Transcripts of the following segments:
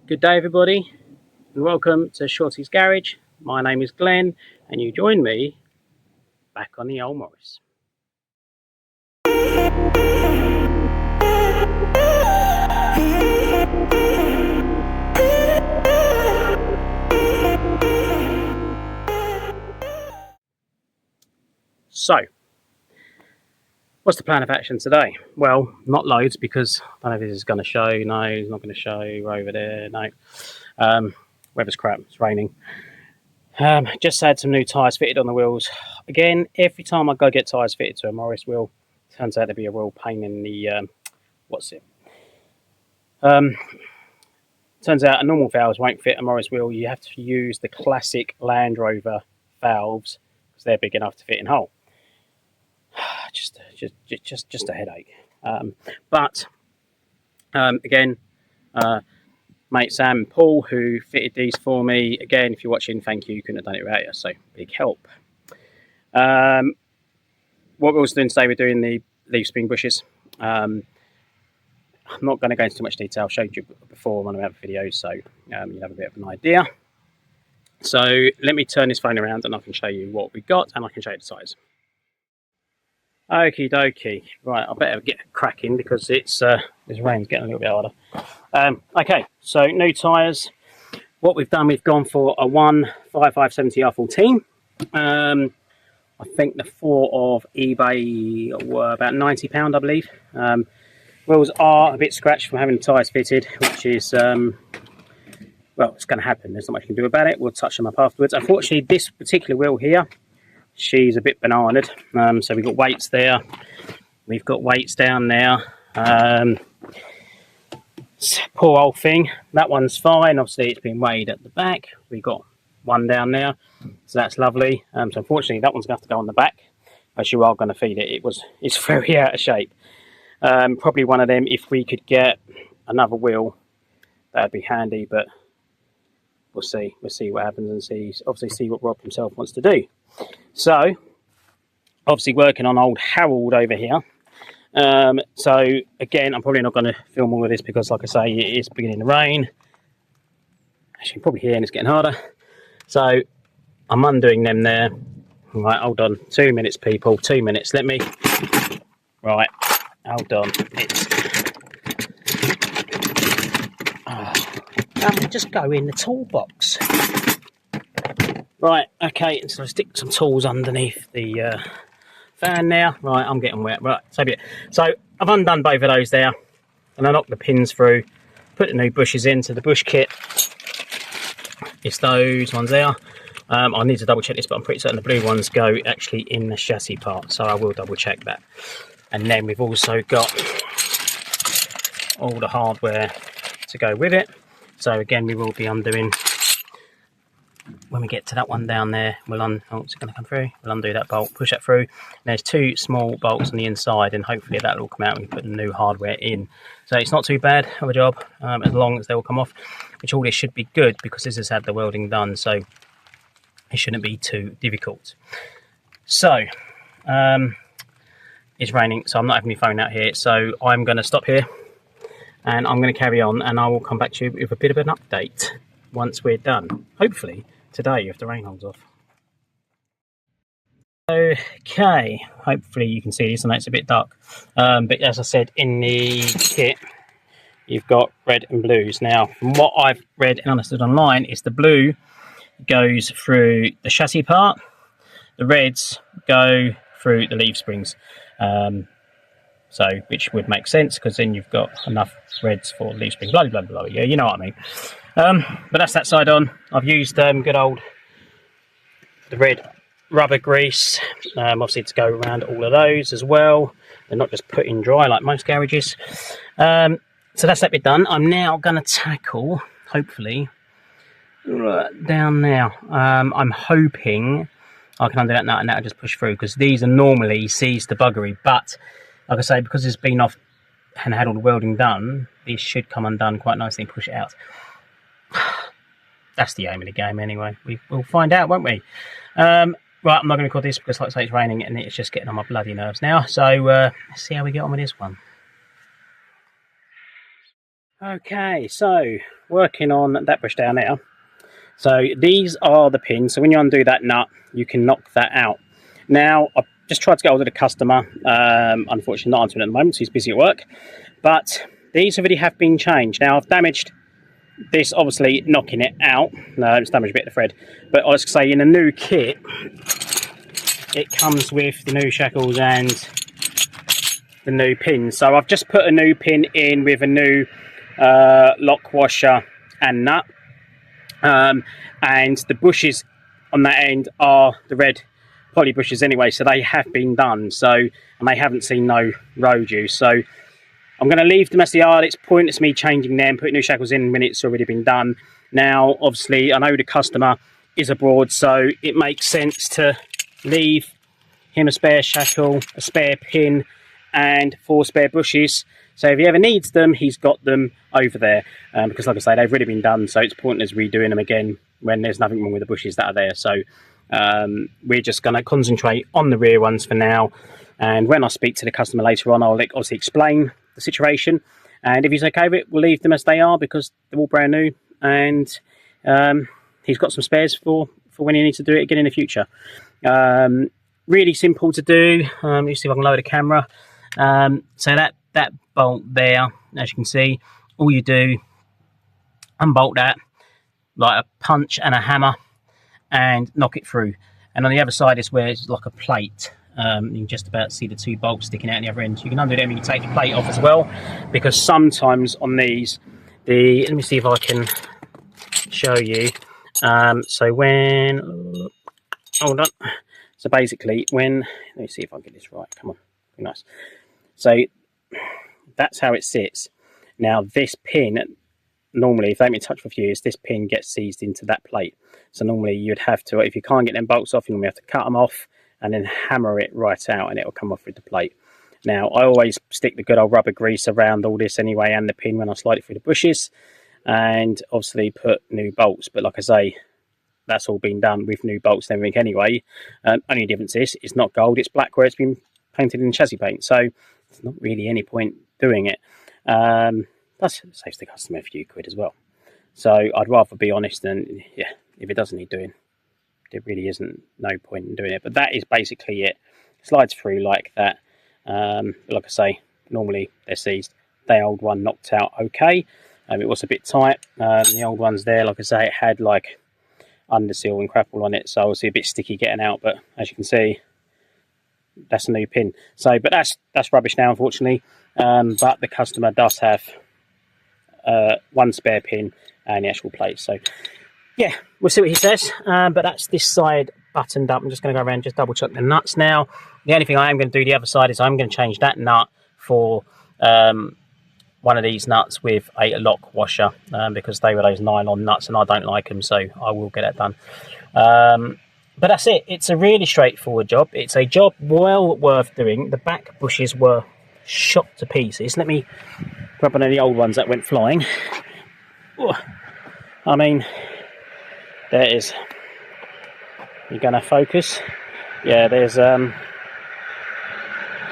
Good day everybody and welcome to Shorty's Garage. My name is Glenn and you join me back on the old Morris. So, what's the plan of action today? Well, not loads because I don't know if this is going to show. No, it's not going to show. We're over there. No. Weather's crap. It's raining. Just had some new tyres fitted on the wheels. Again, every time I go get tyres fitted to a Morris wheel, it turns out to be a real pain in the turns out a normal valves won't fit a Morris wheel. You have to use the classic Land Rover valves because they're big enough to fit in whole. Just a headache. Again, mate Sam and Paul who fitted these for me. Again, if you're watching, thank you. You couldn't have done it without you, so big help. What we're also doing today, we're doing the leaf spring bushes. I'm not going to go into too much detail. I've showed you before on one of my other videos, so you'll have a bit of an idea. So let me turn this phone around and I can show you what we got and I can show you the size. Okie dokie. Right, I better get cracking because it's this rain's getting a little bit harder. Okay, so new tyres. What we've done, we've gone for a 15570 R14. I think the four of eBay were about £90, I believe. Wheels are a bit scratched from having the tyres fitted, which is, well, it's going to happen. There's not much you can do about it. We'll touch them up afterwards. Unfortunately, this particular wheel here, she's a bit bananaed. So we've got weights there. We've got weights down there. Poor old thing. That one's fine. Obviously, it's been weighed at the back. We've got one down there. So that's lovely. So unfortunately, that one's going to have to go on the back. As you are going to feed it. It's very out of shape. Probably one of them, if we could get another wheel, that'd be handy, but we'll see what happens and see what Rob himself wants to do. So obviously working on old Harold over here. So again, I'm probably not going to film all of this because, like I say, it is beginning to rain, as you can probably hear, and it's getting harder. So I'm undoing them there. Right, hold on, 2 minutes people, 2 minutes. Right, hold on. Just go in the toolbox. Right, okay, so I stick some tools underneath the fan now. Right, I'm getting wet. Right, so be it. So I've undone both of those there, and I knocked the pins through, put the new bushes into the bush kit. It's those ones there. I need to double check this, but I'm pretty certain the blue ones go actually in the chassis part, so I will double check that. And then we've also got all the hardware to go with it. So again, we will be undoing, when we get to that one down there, oh, it's going to come through. We'll undo that bolt, push that through. And there's two small bolts on the inside, and hopefully that will come out when we put the new hardware in. So it's not too bad of a job, as long as they all come off, which all this should be good because this has had the welding done, so it shouldn't be too difficult. So, it's raining, so I'm not having my phone out here, so I'm going to stop here and I'm going to carry on, and I will come back to you with a bit of an update once we're done, hopefully today if the rain holds off. Okay, hopefully you can see this. I know it's a bit dark, but as I said, in the kit you've got red and blues. Now, from what I've read and understood online, is the blue goes through the chassis part, the reds go through the leaf springs, so which would make sense because then you've got enough reds for leaf springs, blah blah blah. Yeah, you know what I mean. But that's that side on. I've used good old the red rubber grease, obviously to go around all of those as well. They're not just put in dry like most garages. So that's that bit done. I'm now going to tackle, hopefully, down now. I'm hoping I can undo that nut and that'll just push through, because these are normally seized to buggery, but like I say, because it's been off and had all the welding done, this should come undone quite nicely and push it out. That's the aim of the game anyway. We'll find out, won't we? Right, I'm not going to record this because, like I say, it's raining and it's just getting on my bloody nerves now. So let's see how we get on with this one. Okay, so working on that bush down there. So these are the pins. So when you undo that nut, you can knock that out. Now, I've just tried to get hold of the customer. Unfortunately, not answering at the moment, so he's busy at work. But these already have been changed. Now, I've damaged this, obviously knocking it out. No, it's damaged a bit of the thread. But I was say in a new kit, it comes with the new shackles and the new pins. So I've just put a new pin in with a new lock washer and nut. And the bushes on that end are the red poly bushes anyway, so they have been done. So, and they haven't seen no road use. So I'm going to leave them as they are. It's pointless me changing them, putting new shackles in when it's already been done. Now, obviously, I know the customer is abroad, so it makes sense to leave him a spare shackle, a spare pin, and 4 spare bushes. So if he ever needs them, he's got them over there. Because like I say, they've already been done, so it's pointless redoing them again when there's nothing wrong with the bushes that are there. So we're just going to concentrate on the rear ones for now. And when I speak to the customer later on, I'll obviously explain the situation. And if he's okay with it, we'll leave them as they are because they're all brand new. And he's got some spares for when he needs to do it again in the future. Really simple to do. Let me see if I can lower the camera. So that bolt there, as you can see, all you do, unbolt that like a punch and a hammer and knock it through. And on the other side is where it's like a plate. You can just about see the 2 bolts sticking out the other end. You can undo them and you can take the plate off as well, because sometimes on these, let me see if I can show you. So when, hold on. So basically when, let me see if I can get this right. Come on, be nice. So that's how it sits. Now this pin, normally if they haven't been touched for a few years, this pin gets seized into that plate. So normally you'd have to, if you can't get them bolts off, you normally have to cut them off and then hammer it right out and it will come off with the plate. Now I always stick the good old rubber grease around all this anyway and the pin when I slide it through the bushes, and obviously put new bolts. But like I say, that's all been done with new bolts and everything anyway. Only difference is it's not gold, it's black where it's been painted in chassis paint. So there's not really any point doing it. Plus it saves the customer a few quid as well. So I'd rather be honest than, yeah, if it doesn't need doing, there really isn't no point in doing it. But that is basically it. Slides through like that. But like I say, normally they're seized. The old one knocked out okay. It was a bit tight. The old ones there, like I say, it had like underseal and crap all on it, so obviously a bit sticky getting out. But as you can see, that's a new pin. So, but that's rubbish now, unfortunately. But the customer does have 1 spare pin and the actual plate. So yeah, we'll see what he says. But that's this side buttoned up. I'm just going to go around and just double check the nuts now. The only thing I am going to do the other side is I'm going to change that nut for one of these nuts with a lock washer, because they were those nylon nuts and I don't like them, so I will get that done. But that's it. It's a really straightforward job. It's a job well worth doing. The back bushes were shot to pieces. Let me grab one of the old ones that went flying. Ooh. I mean, there it is. You're going to focus? Yeah, there's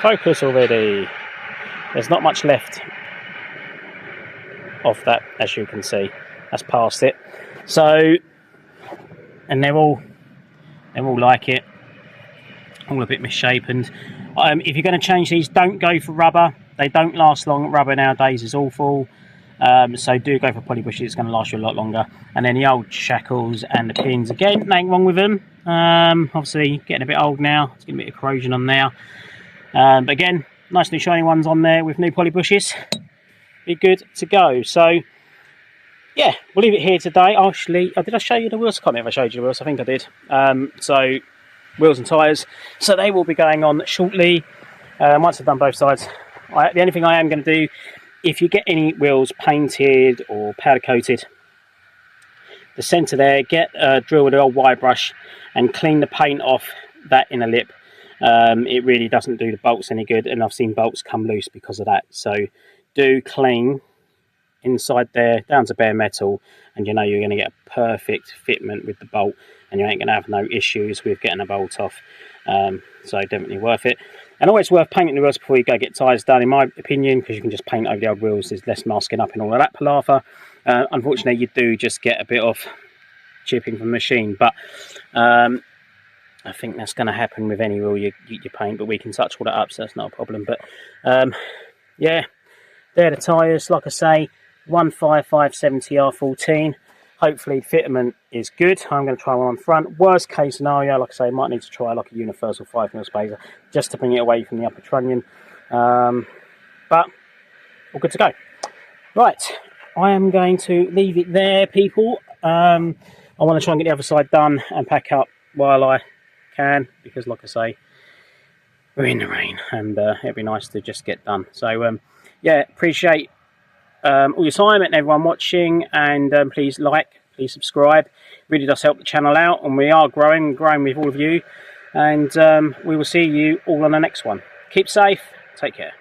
focus already. There's not much left of that, as you can see. That's past it. So, and they're all like it, all a bit misshapen. If you're going to change these, don't go for rubber. They don't last long. Rubber nowadays is awful. So do go for poly bushes. It's going to last you a lot longer. And then the old shackles and the pins, again, nothing wrong with them. Obviously getting a bit old now. It's getting a bit of corrosion on there. But again, nice new shiny ones on there with new poly bushes. Be good to go. So yeah, we'll leave it here today. Actually, did I show you the wheels? I can't remember if I showed you the wheels. I think I did. So wheels and tyres. So they will be going on shortly. Once I've done both sides. The only thing I am going to do, if you get any wheels painted or powder coated, the centre there, get a drill with an old wire brush and clean the paint off that inner lip. It really doesn't do the bolts any good, and I've seen bolts come loose because of that. So do clean inside there down to bare metal, and you know you're going to get a perfect fitment with the bolt, and you ain't going to have no issues with getting a bolt off. So definitely worth it. And always worth painting the wheels before you go get tyres done, in my opinion, because you can just paint over the old wheels. There's less masking up and all of that palaver. Unfortunately, you do just get a bit of chipping from the machine, but I think that's going to happen with any wheel you paint, but we can touch all that up, so that's not a problem. But yeah, they're the tyres, like I say, 15570 R14. Hopefully fitment is good. I'm going to try one on front. Worst case scenario, like I say, might need to try like a universal 5mm spacer just to bring it away from the upper trunnion. But all good to go. Right, I am going to leave it there, people. I want to try and get the other side done and pack up while I can, because like I say, we're in the rain and it'd be nice to just get done. So yeah, appreciate all your time and everyone watching, and please like, please subscribe. It really does help the channel out, and we are growing with all of you, and we will see you all on the next one. Keep safe, take care.